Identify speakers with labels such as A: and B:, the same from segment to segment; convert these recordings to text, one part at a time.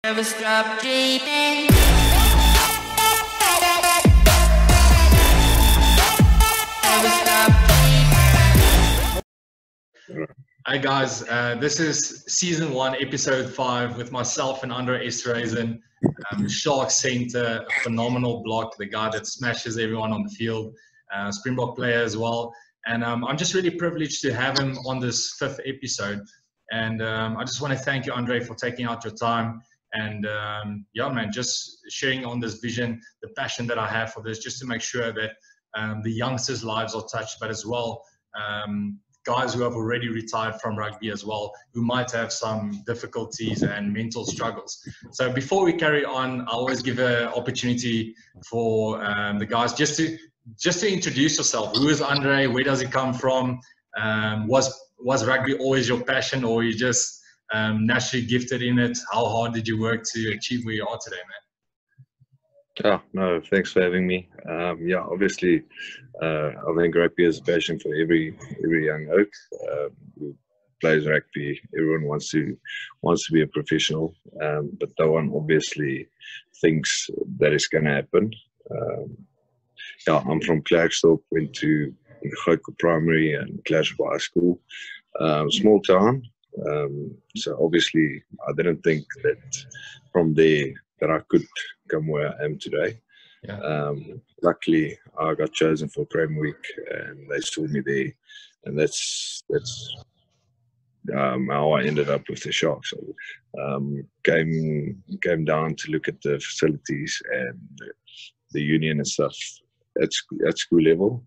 A: Never stop dreaming. Never stop dreaming.
B: Hi guys, this is season 1, episode 5 with myself and Esterhuizen. Shark Center, a phenomenal block, the guy that smashes everyone on the field, Springbok player as well. And I'm just really privileged to have him on this 5th episode. And I just want to thank you, Andre, for taking out your time. And yeah, man, just sharing on this vision, the passion that I have for this, just to make sure that the youngsters' lives are touched, but as well, guys who have already retired from rugby as well, who might have some difficulties and mental struggles. So before we carry on, I always give an opportunity for the guys just to introduce yourself. Who is Andre? Where does he come from? Was rugby always your passion, or you just naturally gifted in it? How hard did you work to achieve where you are today, man?
C: Oh, no, thanks for having me. Yeah, obviously, I think rugby is a passion for every young oak who plays rugby. Everyone wants to be a professional, but no one obviously thinks that it's going to happen. Yeah, I'm from Klerksdorp, went to Grootko Primary and Klerksdorp High School, small town. So obviously, I didn't think that from there that I could come where I am today.
B: Yeah.
C: Luckily, I got chosen for Prem Week, and they saw me there, and that's how I ended up with the Sharks. So, came down to look at the facilities and the union and stuff at school level.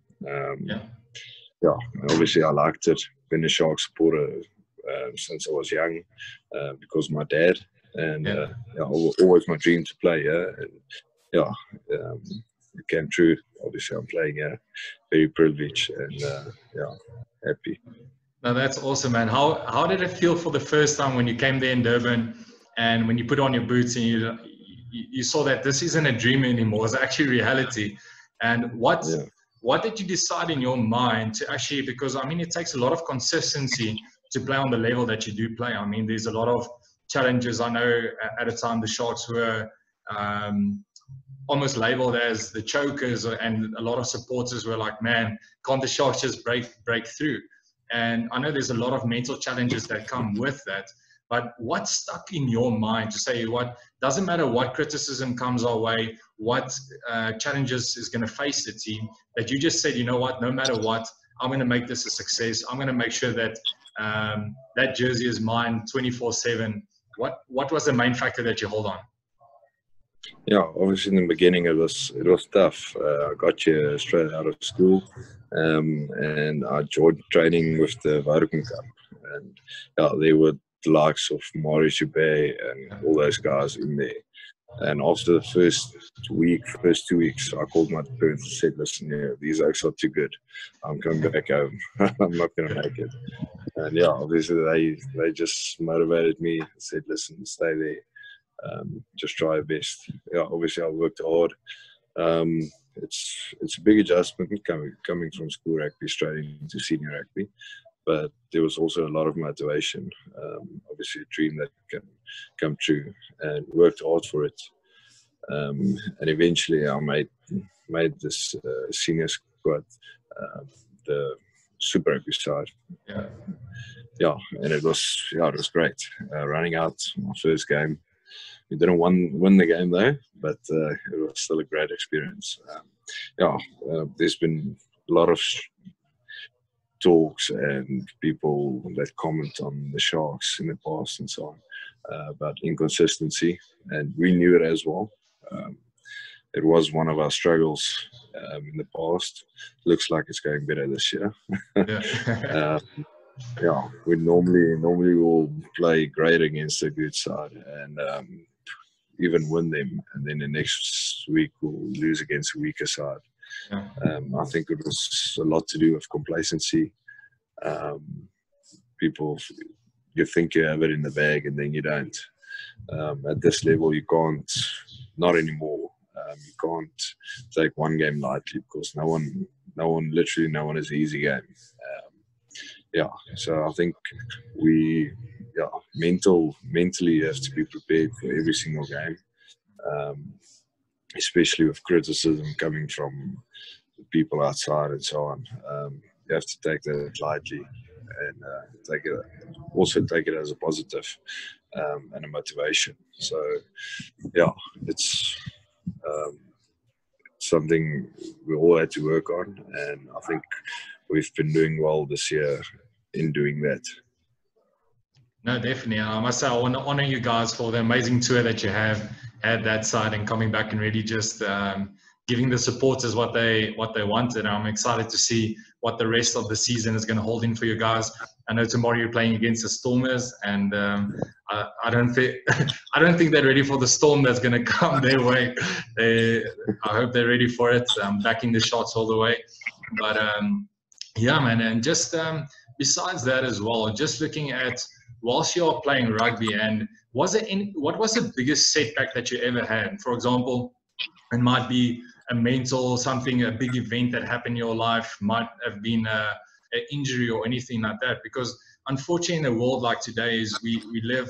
C: Yeah, obviously I liked it. Been a Shark supporter since I was young because of my dad. And yeah, always my dream to play. And yeah, it came true. Obviously, I'm playing here, very privileged, and yeah, happy.
B: No, that's awesome, man. How did it feel for the first time when you came there in Durban, and when you put on your boots and you saw that this isn't a dream anymore; it's actually reality? And what did you decide in your mind to actually? Because I mean, it takes a lot of consistency to play on the level that you do play. I mean, there's a lot of challenges. I know at a time the Sharks were almost labeled as the chokers, and a lot of supporters were like, man, can't the Sharks just break through? And I know there's a lot of mental challenges that come with that, but what stuck in your mind to say, what doesn't matter what criticism comes our way, what challenges is going to face the team, that you just said, you know what, no matter what, I'm going to make this a success. I'm going to make sure that that jersey is mine 24/7. What was the main factor that you hold on?
C: Yeah, obviously in the beginning it was tough. I got here straight out of school, and I joined training with the Vodacom Cup, and yeah, there were the likes of Maurice Joubert and all those guys in there. And after the first 2 weeks, I called my parents and said, listen, yeah, these oaks are too good. I'm coming back home. I'm not going to make it. And yeah, obviously they just motivated me and said, listen, stay there. Just try your best. Yeah, obviously I worked hard. It's a big adjustment coming from school rugby straight into senior rugby. But there was also a lot of motivation, obviously a dream that can come true, and worked hard for it. And eventually I made this senior squad, the super rugby side. Yeah, and it was great. Running out my first game. We didn't win the game though, but it was still a great experience. There's been a lot of talks and people that comment on the Sharks in the past and so on about inconsistency, and we knew it as well. It was one of our struggles in the past. Looks like it's going better this year. Yeah, we normally will play great against a good side and even win them, and then the next week we'll lose against a weaker side. I think it was a lot to do with complacency. People, you think you have it in the bag and then you don't. At this level, you can't, not anymore. You can't take one game lightly because no one is an easy game. Yeah, so I think we mentally you have to be prepared for every single game, especially with criticism coming from people outside and so on. You have to take that lightly and take it as a positive and a motivation. So yeah, it's something we all had to work on, and I think we've been doing well this year in doing that.
B: No, definitely. I must say, I want to honor you guys for the amazing tour that you have had that side, and coming back and really just giving the supporters what they wanted. I'm excited to see what the rest of the season is going to hold in for you guys. I know tomorrow you're playing against the Stormers, and I don't think they're ready for the storm that's going to come their way. I hope they're ready for it. Backing the shots all the way. But yeah, man, and just besides that as well, just looking at whilst you're playing rugby, and what was the biggest setback that you ever had? For example, it might be a mental something, a big event that happened in your life, might have been an injury or anything like that. Because unfortunately, in a world like today, we live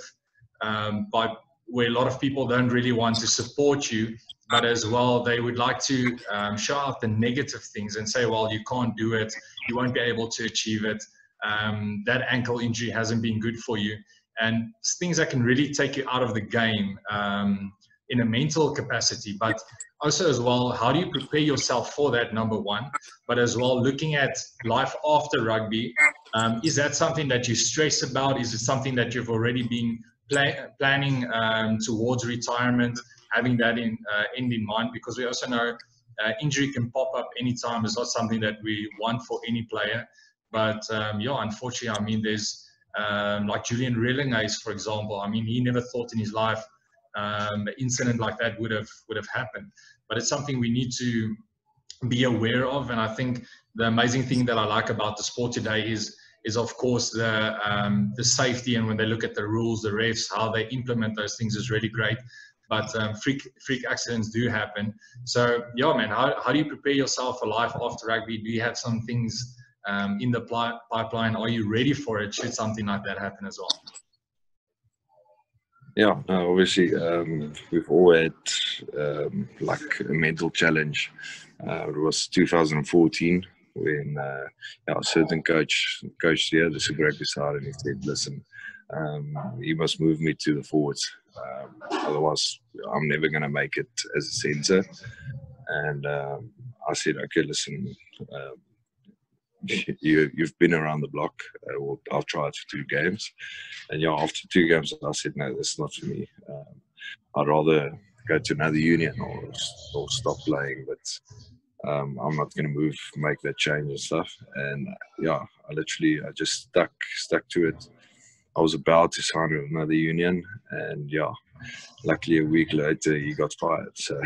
B: by where a lot of people don't really want to support you, but as well they would like to show out the negative things and say, well, you can't do it, you won't be able to achieve it. That ankle injury hasn't been good for you, and things that can really take you out of the game in a mental capacity. But also as well, how do you prepare yourself for that, number one? But as well, looking at life after rugby, is that something that you stress about? Is it something that you've already been planning towards retirement, having that end in mind? Because we also know injury can pop up anytime. It's not something that we want for any player. But yeah, unfortunately, I mean, there's like Julian Relingays, for example. I mean, he never thought in his life an incident like that would have happened. But it's something we need to be aware of. And I think the amazing thing that I like about the sport today is of course the safety, and when they look at the rules, the refs, how they implement those things is really great. But freak accidents do happen. So yeah, man, how do you prepare yourself for life after rugby? Do you have some things in the pipeline? Are you ready for it should something like that happen as well?
C: Yeah, no, obviously we've all had like a mental challenge. It was 2014 when a certain coach here, the Super Rugby side, and he said, listen, you must move me to the forwards. Otherwise, I'm never going to make it as a centre. And I said, okay, listen, you've been around the block. I'll try it for 2 games. And yeah, after 2 games, I said, no, that's not for me. I'd rather go to another union or stop playing. But I'm not going to make that change and stuff. And yeah, I just stuck to it. I was about to sign with another union, and yeah, luckily a week later he got fired. So,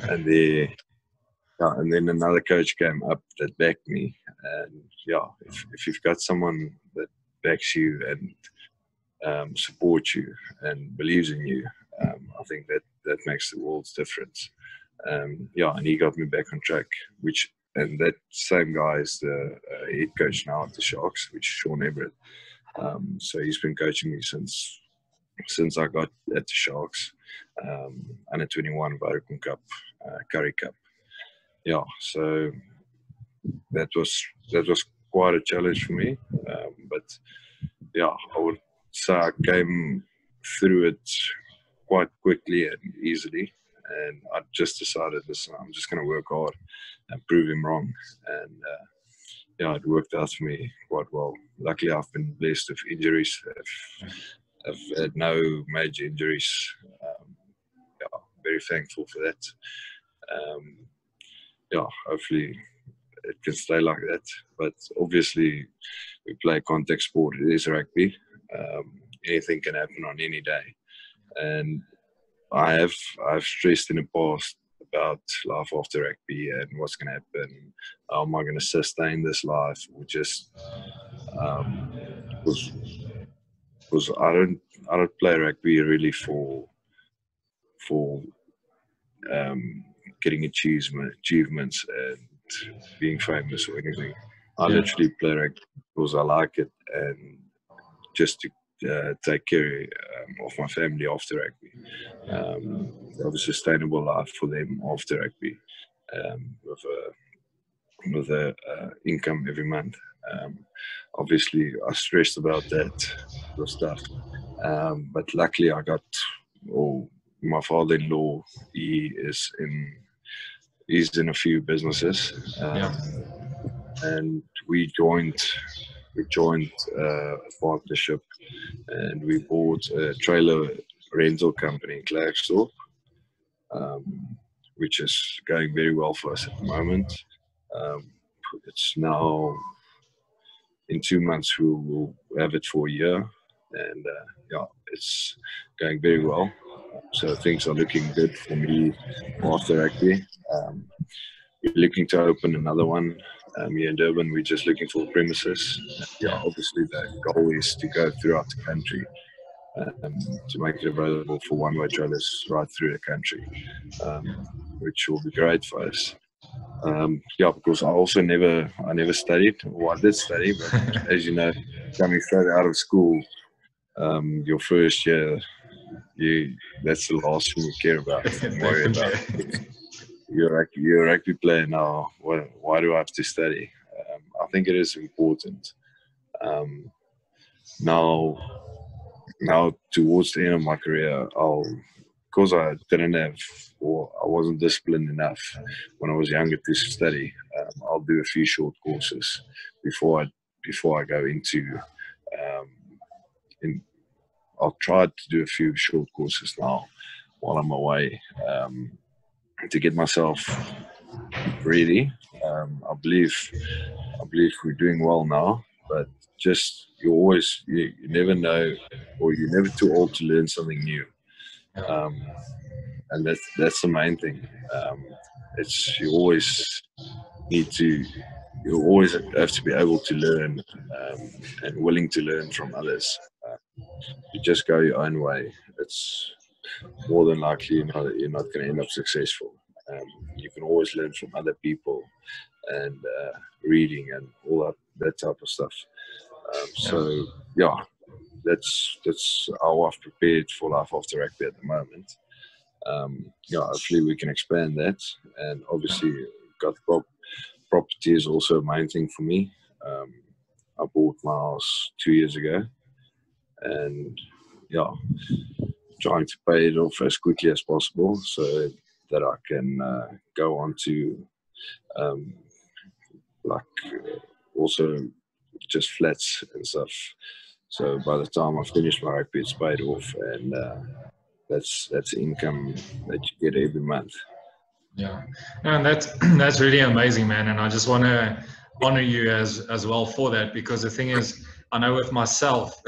C: and then another coach came up that backed me. And yeah, if you've got someone that backs you and supports you and believes in you, I think that makes the world's difference. Yeah, and he got me back on track. And that same guy is the head coach now at the Sharks, which is Sean Everett. So he's been coaching me since I got at the Sharks, under 21 Vodacom Cup, Curry Cup. Yeah, so that was quite a challenge for me, but yeah, I would say I came through it quite quickly and easily, and I just decided, listen, I'm just going to work hard and prove him wrong, and yeah, it worked out for me quite well. Luckily, I've been blessed with injuries. I've had no major injuries. Yeah, very thankful for that. Yeah, hopefully it can stay like that. But obviously, we play contact sport. It is rugby. Anything can happen on any day. And I've stressed in the past about life after rugby and what's going to happen. How am I going to sustain this life? Or just because I don't play rugby really for getting achievements and being famous or anything. I literally play rugby because I like it, and just to take care of my family after rugby. Have a sustainable life for them after rugby, with a income every month. Obviously, I stressed about that stuff, but luckily I got. My father-in-law, he's in a few businesses, and we joined a partnership, and we bought a trailer rental company in Klerksdorp, which is going very well for us at the moment. It's now, in 2 months we will have it for a year, and it's going very well. So things are looking good for me after rugby. We're looking to open another one here in Durban. We're just looking for premises. Obviously the goal is to go throughout the country, to make it available for one-way trailers right through the country, which will be great for us. Because I never studied. Well, I did study, but as you know, coming straight out of school, your first year, that's the last thing you care about and worry about. You're a rugby player now. Why do I have to study? I think it is important. Now towards the end of my career, because I didn't have, or I wasn't disciplined enough when I was younger to study, I'll do a few short courses before I go into. I'll try to do a few short courses now while I'm away, to get myself ready. I believe we're doing well now, but just you never know, or you're never too old to learn something new. And that's the main thing. You always have to be able to learn, and willing to learn from others. You just go your own way, it's more than likely you're not going to end up successful. You can always learn from other people, and reading and all that type of stuff. That's how I've prepared for life after rugby at the moment. Hopefully we can expand that, and obviously got property is also a main thing for me. I bought my house 2 years ago, and trying to pay it off as quickly as possible so that I can go on to also just flats and stuff. So by the time I finish my rugby, it's paid off, and that's income that you get every month.
B: Yeah, and that's really amazing, man. And I just want to honor you as well for that, because the thing is, I know with myself,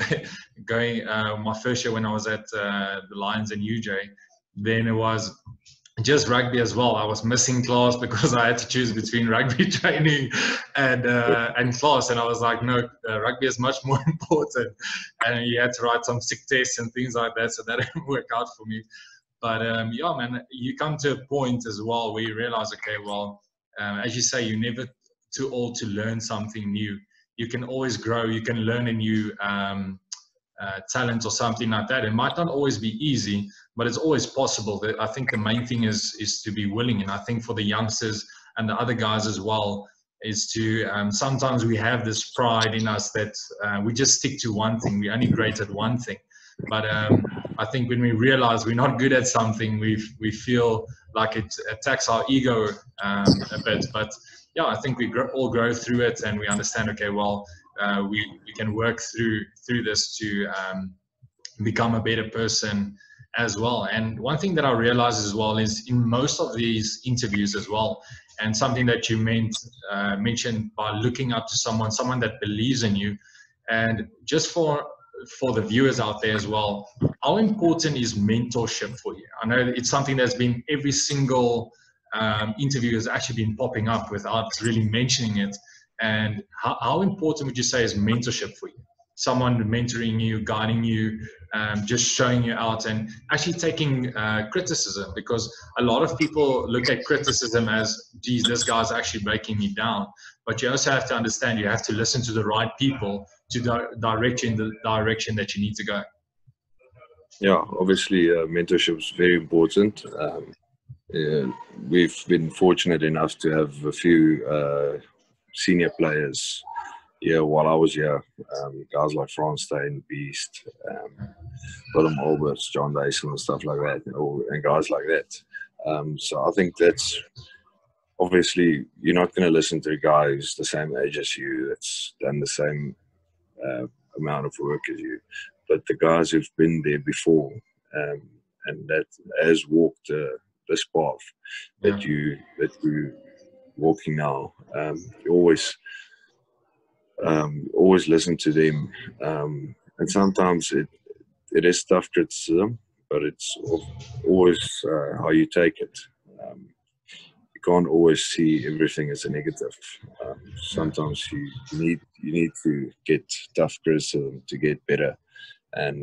B: going my first year when I was at the Lions in UJ, then it was just rugby as well. I was missing class because I had to choose between rugby training and class, and I was like, no, rugby is much more important. And you had to write some sick tests and things like that, so that didn't work out for me. But man, you come to a point as well where you realize, okay, well, as you say, you're never too old to learn something new. You can always grow. You can learn a new talent or something like that. It might not always be easy, but it's always possible. I think the main thing is to be willing. And I think for the youngsters and the other guys as well, is to sometimes we have this pride in us that we just stick to one thing. We're only great at one thing. But I think when we realize we're not good at something, we feel like it attacks our ego a bit. But yeah, I think we all grow through it, and we understand, okay, well, we can work through this to become a better person as well. And one thing that I realize as well is in most of these interviews as well, and something that you mentioned by looking up to someone that believes in you, and just for the viewers out there as well, how important is mentorship for you? I know it's something that's been every single interview has actually been popping up without really mentioning it. And how important would you say is mentorship for you? Someone mentoring you, guiding you, just showing you out, and actually taking criticism, because a lot of people look at criticism as, geez, this guy's actually breaking me down. But you also have to understand, you have to listen to the right people direct you in the direction that you need to go?
C: Yeah, obviously mentorship is very important. We've been fortunate enough to have a few senior players here while I was here. Guys like Frans Steyn, Beast, Willem Alberts, John Dyson and stuff like that, and guys like that. So I think that's obviously you're not going to listen to a guy who's the same age as you, that's done the same amount of work as you, but the guys who've been there before and that has walked this path that you're walking now, you always listen to them, and sometimes it is tough criticism, but it's always how you take it. You can't always see everything as a negative. Sometimes you need to get tough criticism to get better, and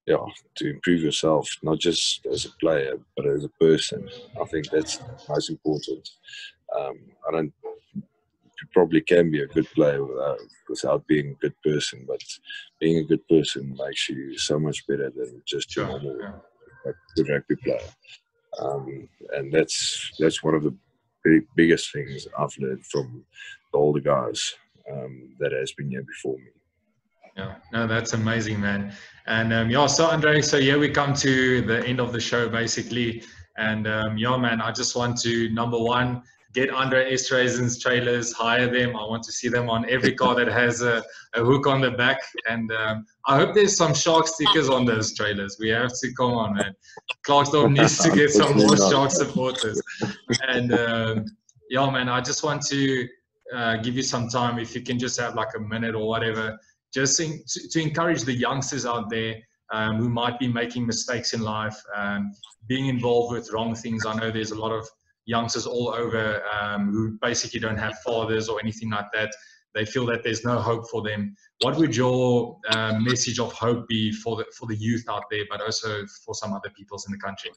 C: to improve yourself, not just as a player but as a person. I think that's most important. You probably can be a good player without being a good person, but being a good person makes you so much better than just a normal good rugby player. And that's one of the biggest things I've learned from the older guys that has been here before me.
B: Yeah, no, that's amazing, man. And so Andre, so here we come to the end of the show, basically. And man, I just want to, number one, get Andre Esterhuizen's trailers, hire them. I want to see them on every car that has a hook on the back. And I hope there's some shark stickers on those trailers. We have to, come on, man. Clarksdorp needs to get some more shark supporters. And man, I just want to give you some time, if you can just have like a minute or whatever, just to encourage the youngsters out there who might be making mistakes in life, being involved with wrong things. I know there's a lot of youngsters all over who basically don't have fathers or anything like that. They feel that there's no hope for them. What would your message of hope be for the youth out there, but also for some other peoples in the country?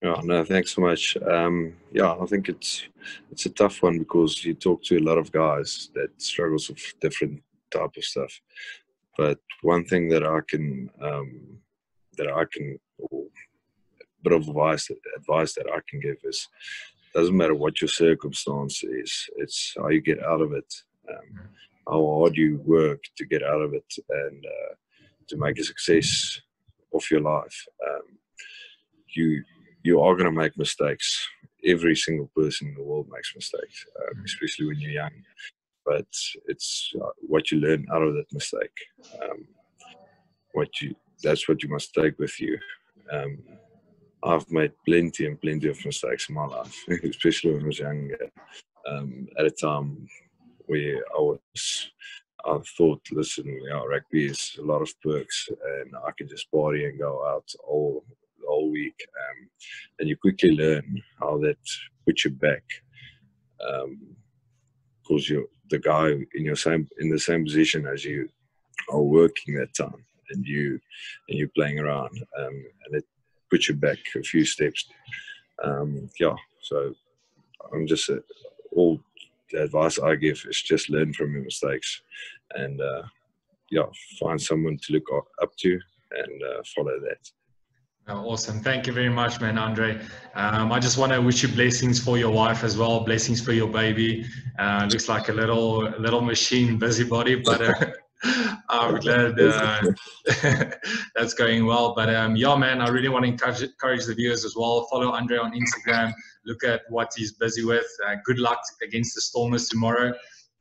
C: Oh, no, thanks so much. I think it's a tough one, because you talk to a lot of guys that struggles with different type of stuff. But one thing that I can or a bit of advice that I can give is, doesn't matter what your circumstance is, it's how you get out of it, how hard you work to get out of it, and to make a success of your life. You are going to make mistakes. Every single person in the world makes mistakes, especially when you're young. But it's what you learn out of that mistake. That's what you must take with you. I've made plenty of mistakes in my life, especially when I was younger. At a time where I thought, listen, rugby is a lot of perks, and I can just party and go out all week. And you quickly learn how that puts you back, because you're the guy in the same position as you are working that time, and you're playing around, and it puts you back a few steps. So I'm just all the advice I give is just learn from your mistakes, and find someone to look up to, and follow that.
B: Awesome. Thank you very much, man, Andre. I just want to wish you blessings for your wife as well. Blessings for your baby. Looks like a little machine busybody, but I'm glad that's going well. But man, I really want to encourage the viewers as well. Follow Andre on Instagram. Look at what he's busy with. Good luck against the Stormers tomorrow.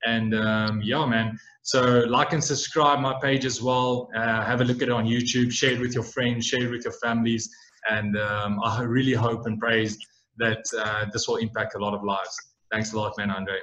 B: And man, so like and subscribe my page as well. Have a look at it on YouTube. Share it with your friends. Share it with your families. And I really hope and praise that this will impact a lot of lives. Thanks a lot, man, Andre.